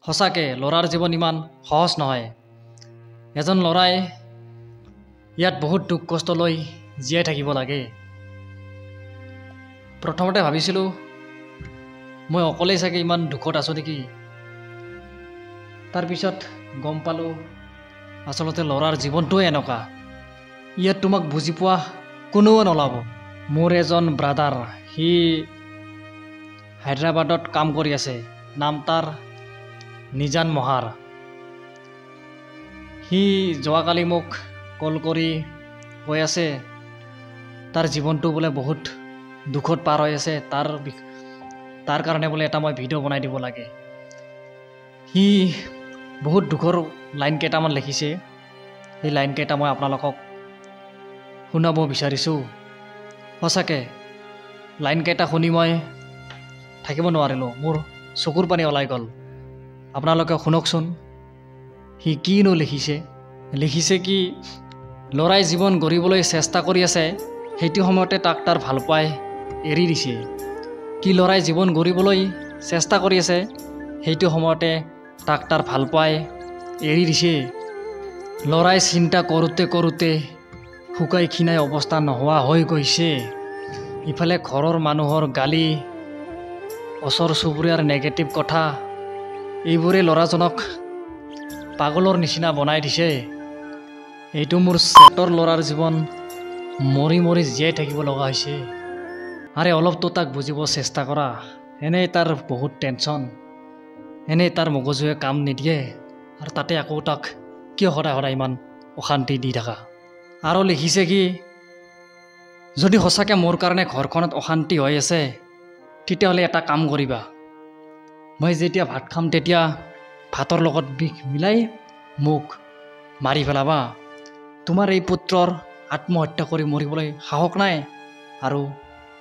সঁচাকে ল'ৰাৰ জীৱন ইমান সহজ নহয়। এজন ল'ৰাই ইয়াত বহুত দুখ কষ্ট লৈ জীয়াই থাকিব লাগে। প্ৰথমতে ভাবিছিলোঁ মই অকলেই চাগে ইমান দুখত আছোঁ নেকি। তাৰপিছত গম পালোঁ আচলতে ল'ৰাৰ জীৱনটোৱে এনেকুৱা। ইয়াত তোমাক বুজি পোৱা কোনেও নলাব। মোৰ এজন ব্ৰাদাৰ, সি হায়দৰাবাদত কাম কৰি আছে। নাম তাৰ নিজান মহাৰ। সি যোৱাকালি মোক কল কৰি কৈ আছে তাৰ জীৱনটো বোলে বহুত দুখত পাৰ হৈ আছে। তাৰ কাৰণে বোলে এটা মই ভিডিঅ' বনাই দিব লাগে। সি বহুত দুখৰ লাইন কেইটামান লিখিছে। সেই লাইন কেইটা মই আপোনালোকক শুনাব বিচাৰিছোঁ। সঁচাকৈ লাইন কেইটা শুনি মই থাকিব নোৱাৰিলোঁ। মোৰ চকুৰ পানী ওলাই গ'ল। আপোনালোকে শুনকচোন সি কিনো লিখিছে কি ল'ৰাই জীৱন গঢ়িবলৈ চেষ্টা কৰি আছে, সেইটো সময়তে তাক তাৰ ভাল পাই এৰি দিছে। কি ল'ৰাই জীৱন গঢ়িবলৈ চেষ্টা কৰি আছে, সেইটো সময়তে তাক তাৰ ভাল পাই এৰি দিছে। ল'ৰাই চিন্তা কৰোঁতে শুকাই ক্ষীণাই অৱস্থা নোহোৱা হৈ গৈছে। ইফালে ঘৰৰ মানুহৰ গালি, ওচৰ চুবুৰীয়াৰ নেগেটিভ কথা, এইবোৰে ল'ৰাজনক পাগলৰ নিচিনা বনাই দিছে। এইটো মোৰ চেটৰ ল'ৰাৰ জীৱন মৰি জীয়াই থাকিব লগা হৈছে। আৰে অলপতো তাক বুজিব চেষ্টা কৰা। এনেই তাৰ বহুত টেনশ্যন, এনেই তাৰ মগজুৱে কাম নিদিয়ে, আৰু তাতে আকৌ তাক কিয় সদায় ইমান অশান্তি দি থাকা। আৰু লিখিছে কি যদি সঁচাকৈ মোৰ কাৰণে ঘৰখনত অশান্তি হৈ আছে, তেতিয়াহ'লে এটা কাম কৰিবা। মই যেতিয়া ভাত খাম তেতিয়া ভাতৰ লগত বিষ মিলাই মোক মাৰি পেলাবা। তোমাৰ এই পুত্ৰৰ আত্মহত্যা কৰি মৰিবলৈ সাহস নাই আৰু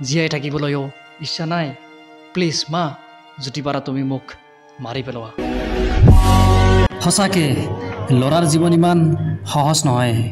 জীয়াই থাকিবলৈও ইচ্ছা নাই। প্লিজ মা, যদি পাৰা তুমি মোক মাৰি পেলোৱা। সঁচাকৈ ল'ৰাৰ জীৱন ইমান সহজ নহয়।